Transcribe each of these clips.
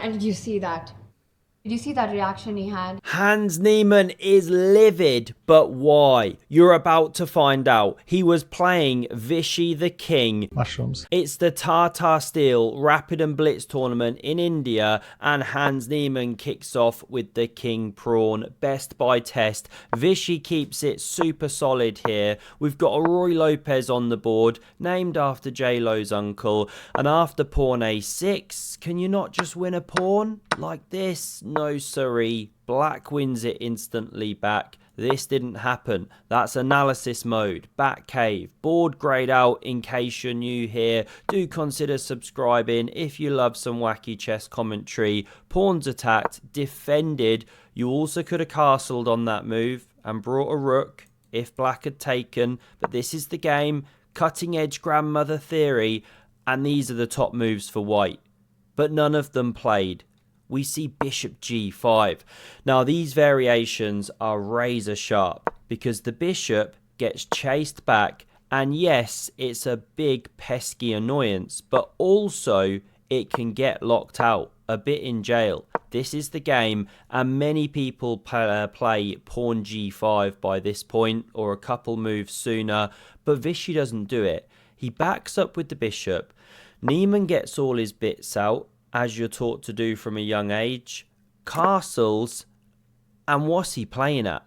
And did you see that? Did you see that reaction he had? Hans Niemann is livid, but why? You're about to find out. He was playing Vishy the King. Mushrooms. It's the Tata Steel Rapid and Blitz tournament in India, and Hans Niemann kicks off with the King Prawn. Best by test. Vishy keeps it super solid here. We've got a Roy Lopez on the board, named after J-Lo's uncle. And after pawn a6, can you not just win a pawn like this? No siree. Black wins it instantly back. This didn't happen. That's analysis mode. Back cave. Board grayed out. In case you're new here, do consider subscribing if you love some wacky chess commentary. Pawns attacked, defended. You also could have castled on that move and brought a rook if black had taken. But this is the game. Cutting edge grandmother theory. And these are the top moves for white. But none of them played. We see bishop g5. Now these variations are razor sharp because the bishop gets chased back, and yes, it's a big pesky annoyance, but also it can get locked out a bit in jail. This is the game, and many people play pawn g5 by this point or a couple moves sooner, but Vishy doesn't do it. He backs up with the bishop. Niemann gets all his bits out, as you're taught to do from a young age, castles, and what's he playing at?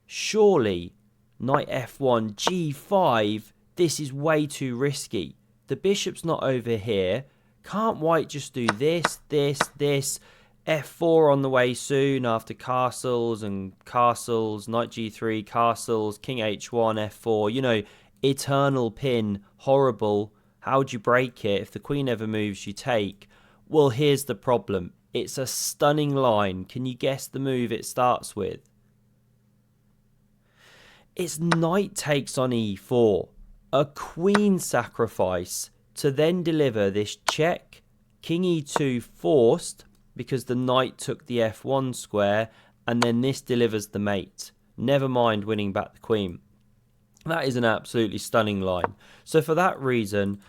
Surely, knight f1, g5, this is way too risky. The bishop's not over here. Can't white just do this, f4 on the way soon after castles and castles, knight g3, castles, king h1, f4, you know, eternal pin, horrible. How'd you break it? If the queen ever moves, you take. Well, here's the problem. It's a stunning line. Can you guess the move it starts with? It's knight takes on e4. A queen sacrifice to then deliver this check. King e2 forced because the knight took the f1 square, and then this delivers the mate. Never mind winning back the queen. That is an absolutely stunning line. So for that reason,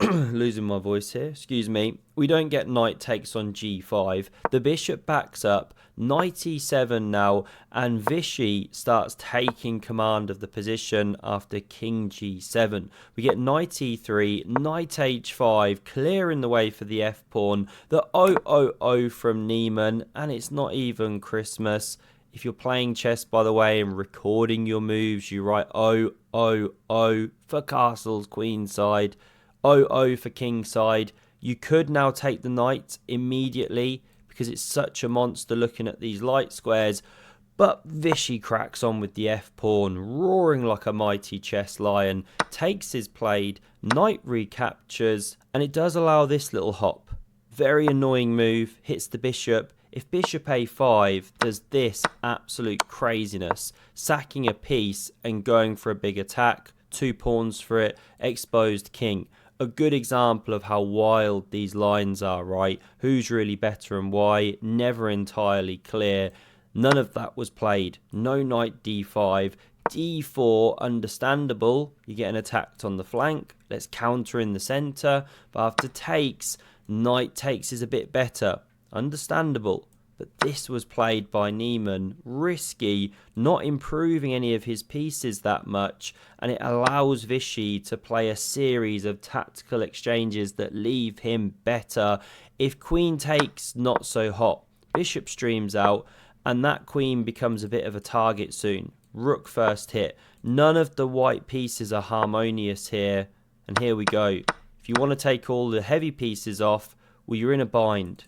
losing my voice here, excuse me, we don't get knight takes on g5. The bishop backs up, knight e7 now, and Vishy starts taking command of the position after king g7. We get knight e3, knight h5, clearing the way for the f-pawn, the 000 from Niemann, and it's not even Christmas. If you're playing chess, by the way, and recording your moves, you write 000 for castles, queenside, 0 for kingside. You could now take the knight immediately because it's such a monster looking at these light squares, but Vishy cracks on with the f-pawn, roaring like a mighty chess lion, takes his played, knight recaptures, and it does allow this little hop. Very annoying move, hits the bishop. If bishop a5 does this absolute craziness, sacking a piece and going for a big attack, 2 pawns for it, exposed king. A good example of how wild these lines are, right? Who's really better and why? Never entirely clear. None of that was played. No knight d5. d4, understandable. You're getting attacked on the flank. Let's counter in the centre. But after takes, knight takes is a bit better. Understandable. But this was played by Niemann, risky, not improving any of his pieces that much, and it allows Vishy to play a series of tactical exchanges that leave him better. If queen takes, not so hot. Bishop streams out, and that queen becomes a bit of a target soon. Rook first hit. None of the white pieces are harmonious here, and here we go. If you want to take all the heavy pieces off, well, you're in a bind.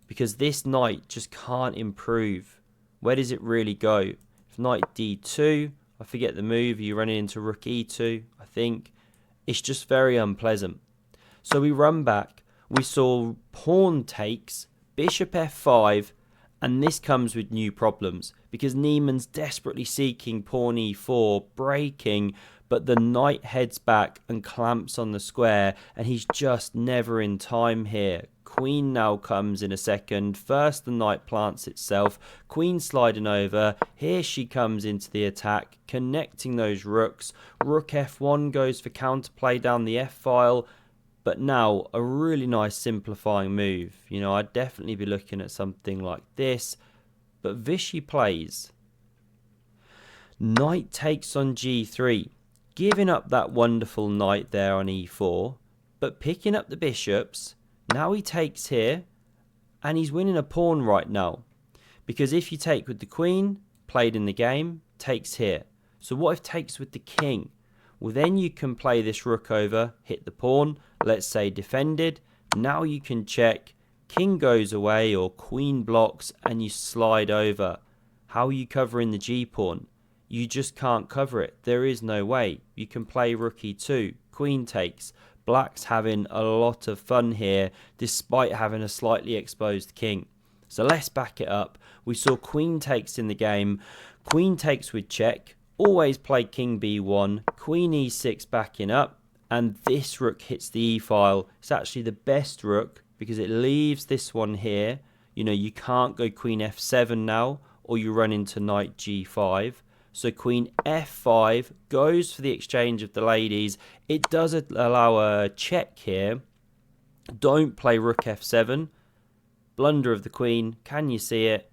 Because this knight just can't improve. Where does it really go? If knight d2, I forget the move, you're running into rook e2, I think. It's just very unpleasant. So we run back. We saw pawn takes, bishop f5, and this comes with new problems. Because Niemann's desperately seeking pawn e4, breaking, but the knight heads back and clamps on the square, and he's just never in time here. Queen now comes in a second. First the knight plants itself. Queen sliding over. Here she comes into the attack, connecting those rooks. Rook f1 goes for counterplay down the f-file. But now, a really nice simplifying move. You know, I'd definitely be looking at something like this. But Vishy plays. Knight takes on g3, giving up that wonderful knight there on e4, but picking up the bishops. Now he takes here, and he's winning a pawn right now. Because if you take with the queen, played in the game, takes here. So what if takes with the king? Well, then you can play this rook over, hit the pawn, let's say defended. Now you can check, king goes away or queen blocks, and you slide over. How are you covering the g-pawn? You just can't cover it. There is no way. You can play rook e2, queen takes. Black's having a lot of fun here, despite having a slightly exposed king. So let's back it up. We saw queen takes in the game. Queen takes with check. Always play king b1. Queen e6 backing up. And this rook hits the e-file. It's actually the best rook because it leaves this one here. You know, you can't go queen f7 now, or you run into knight g5. So queen f5 goes for the exchange of the ladies. It does allow a check here. Don't play rook f7. Blunder of the queen. Can you see it?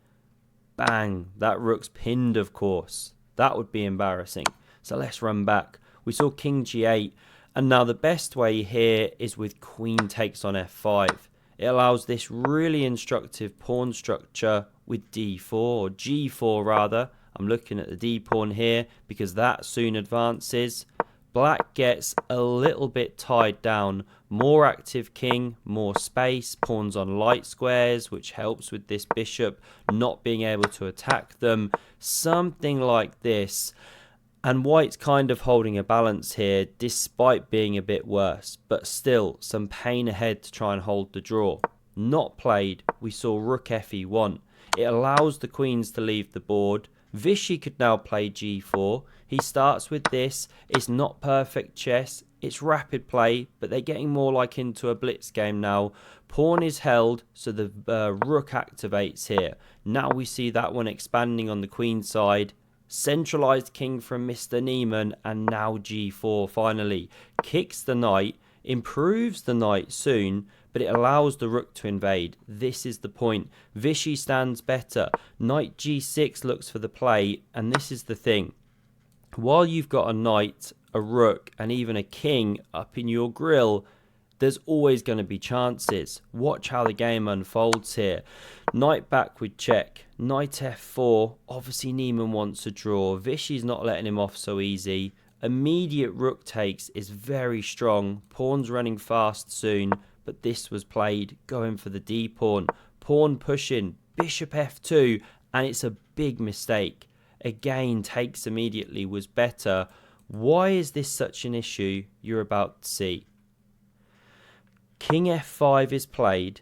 Bang. That rook's pinned, of course. That would be embarrassing. So let's run back. We saw king g8. And now the best way here is with queen takes on f5. It allows this really instructive pawn structure with d4, or g4 rather. I'm looking at the d pawn here because that soon advances. Black gets a little bit tied down. More active king, more space, pawns on light squares, which helps with this bishop not being able to attack them. Something like this. And white's kind of holding a balance here despite being a bit worse. But still, some pain ahead to try and hold the draw. Not played, we saw rook fe1. It allows the queens to leave the board. Vishy could now play g4. He starts with this. It's not perfect chess. It's rapid play, but they're getting more like into a blitz game now. Pawn is held, so the rook activates here. Now we see that one expanding on the queen side. Centralized king from Mr. Niemann, and now g4 finally. Kicks the knight, improves the knight soon, but it allows the rook to invade. This is the point. Vishy stands better. Knight g6 looks for the play, and this is the thing. While you've got a knight, a rook, and even a king up in your grill, there's always going to be chances. Watch how the game unfolds here. Knight back with check. Knight f4. Obviously Niemann wants a draw. Vishy's not letting him off so easy. Immediate rook takes is very strong. Pawn's running fast soon, but this was played. Going for the d pawn. Pawn pushing. Bishop f2, and it's a big mistake. Again, takes immediately was better. Why is this such an issue? You're about to see. King f5 is played,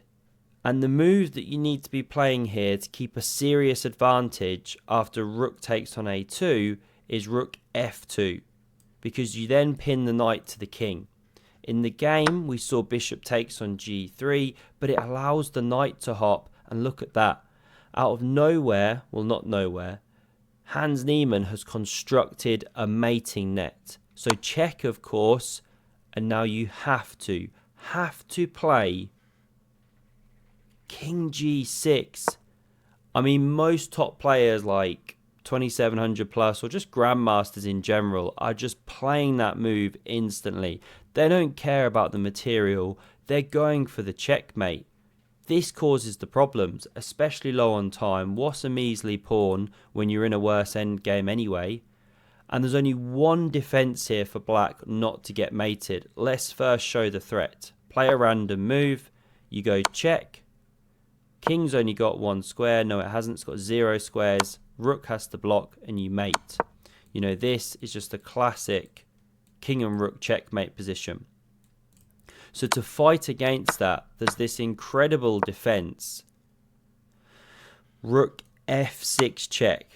and the move that you need to be playing here to keep a serious advantage after rook takes on a2 is rook f2, because you then pin the knight to the king. In the game, we saw bishop takes on g3, but it allows the knight to hop, and look at that. Out of nowhere, well, not nowhere, Hans Niemann has constructed a mating net. So check, of course, and now you have to play king g6. I mean, most top players like 2700 plus, or just grandmasters in general, are just playing that move instantly. They don't care about the material. They're going for the checkmate. This causes the problems, especially low on time. What's a measly pawn when you're in a worse endgame anyway? And there's only one defense here for black not to get mated. Let's first show the threat. Play a random move. You go check. King's only got one square. No, it hasn't. It's got 0 squares. Rook has to block, and you mate. You know, this is just a classic king and rook checkmate position. So to fight against that, there's this incredible defense. Rook f6 check.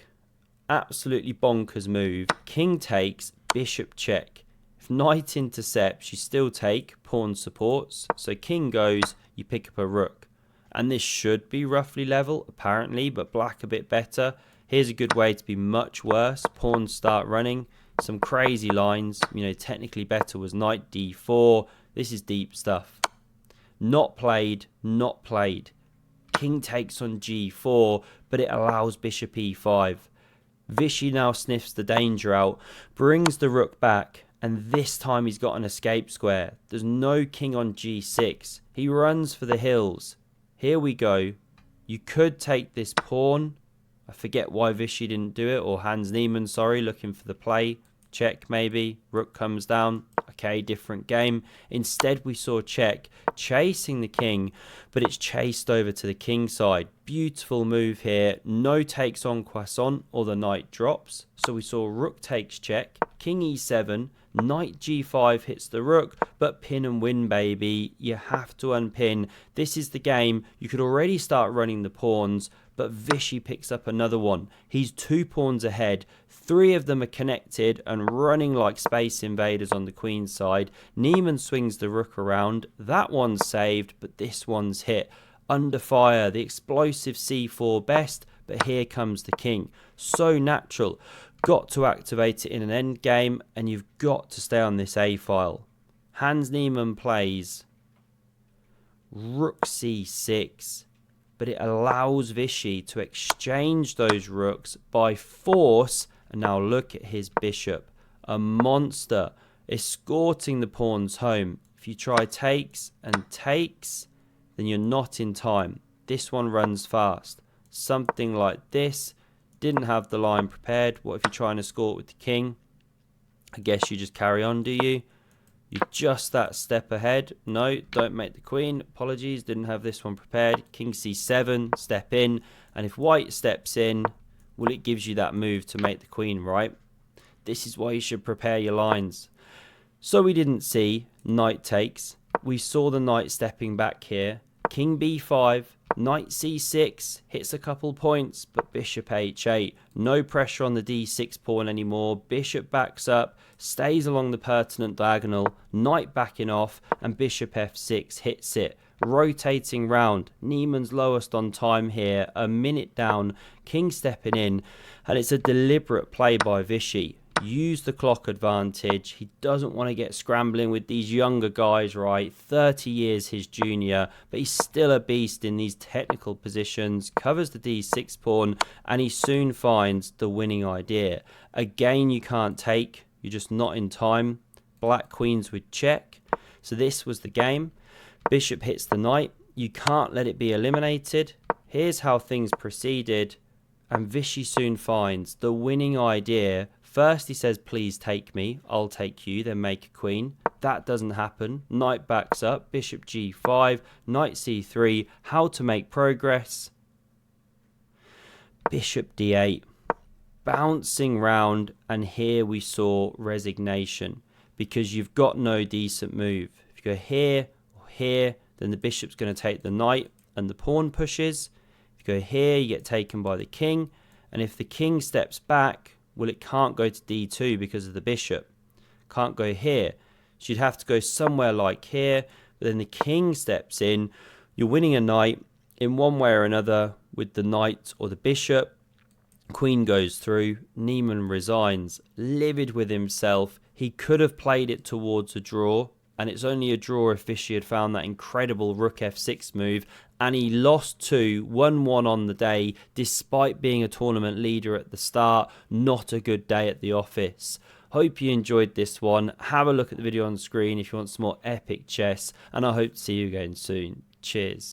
Absolutely bonkers move. King takes, bishop check. If knight intercepts, you still take, pawn supports. So king goes, you pick up a rook. And this should be roughly level, apparently, but black a bit better. Here's a good way to be much worse. Pawns start running. Some crazy lines. You know, technically better was knight d4. This is deep stuff. Not played, not played. King takes on g4, but it allows bishop e5. Vishy now sniffs the danger out, brings the rook back, and this time he's got an escape square. There's no king on g6. He runs for the hills. Here we go. You could take this pawn. I forget why Vishy didn't do it, or Hans Niemann, sorry, looking for the play. Check maybe. Rook comes down. Okay, different game. Instead, we saw check, chasing the king, but it's chased over to the king side. Beautiful move here. No takes on croissant, or the knight drops. So we saw rook takes check, king e7, knight g5 hits the rook, but pin and win, baby. You have to unpin. This is the game. You could already start running the pawns, but Vishy picks up another one. He's 2 pawns ahead. 3 of them are connected and running like space invaders on the queen's side. Niemann swings the rook around. That one's saved, but this one's hit. Under fire, the explosive c4 best, but here comes the king. So natural. Got to activate it in an end game, and you've got to stay on this a file. Hans Niemann plays rook c6. But it allows Vishy to exchange those rooks by force. And now look at his bishop. A monster, escorting the pawns home. If you try takes and takes, then you're not in time. This one runs fast. Something like this. Didn't have the line prepared. What if you try and escort with the king? I guess you just carry on, do you? You're just that step ahead. No, don't make the queen. Apologies, didn't have this one prepared. King c7, step in. And if white steps in, well, it gives you that move to make the queen, right? This is why you should prepare your lines. So we didn't see knight takes. We saw the knight stepping back here. King b5, knight c6, hits a couple points, but bishop h8. No pressure on the d6 pawn anymore. Bishop backs up, stays along the pertinent diagonal, knight backing off, and bishop f6 hits it. Rotating round. Niemann's lowest on time here, a minute down, king stepping in, and it's a deliberate play by Vishy. Use the clock advantage. He doesn't want to get scrambling with these younger guys, right? 30 years his junior, but he's still a beast in these technical positions. Covers the d6 pawn, and he soon finds the winning idea. Again, you can't take. You're just not in time. Black queens with check. So this was the game. Bishop hits the knight. You can't let it be eliminated. Here's how things proceeded. And Vishy soon finds the winning idea. First he says, please take me, I'll take you, then make a queen. That doesn't happen. Knight backs up, bishop g5, knight c3. How to make progress? Bishop d8. Bouncing round, and here we saw resignation. Because you've got no decent move. If you go here or here, then the bishop's going to take the knight and the pawn pushes. If you go here, you get taken by the king. And if the king steps back, well, it can't go to d2 because of the bishop. Can't go here. So you'd have to go somewhere like here. But then the king steps in. You're winning a knight in one way or another with the knight or the bishop. Queen goes through. Niemann resigns. Livid with himself. He could have played it towards a draw. And it's only a draw if Vishy had found that incredible rook f6 move. And he lost 1-1 on the day, despite being a tournament leader at the start. Not a good day at the office. Hope you enjoyed this one. Have a look at the video on the screen if you want some more epic chess. And I hope to see you again soon. Cheers.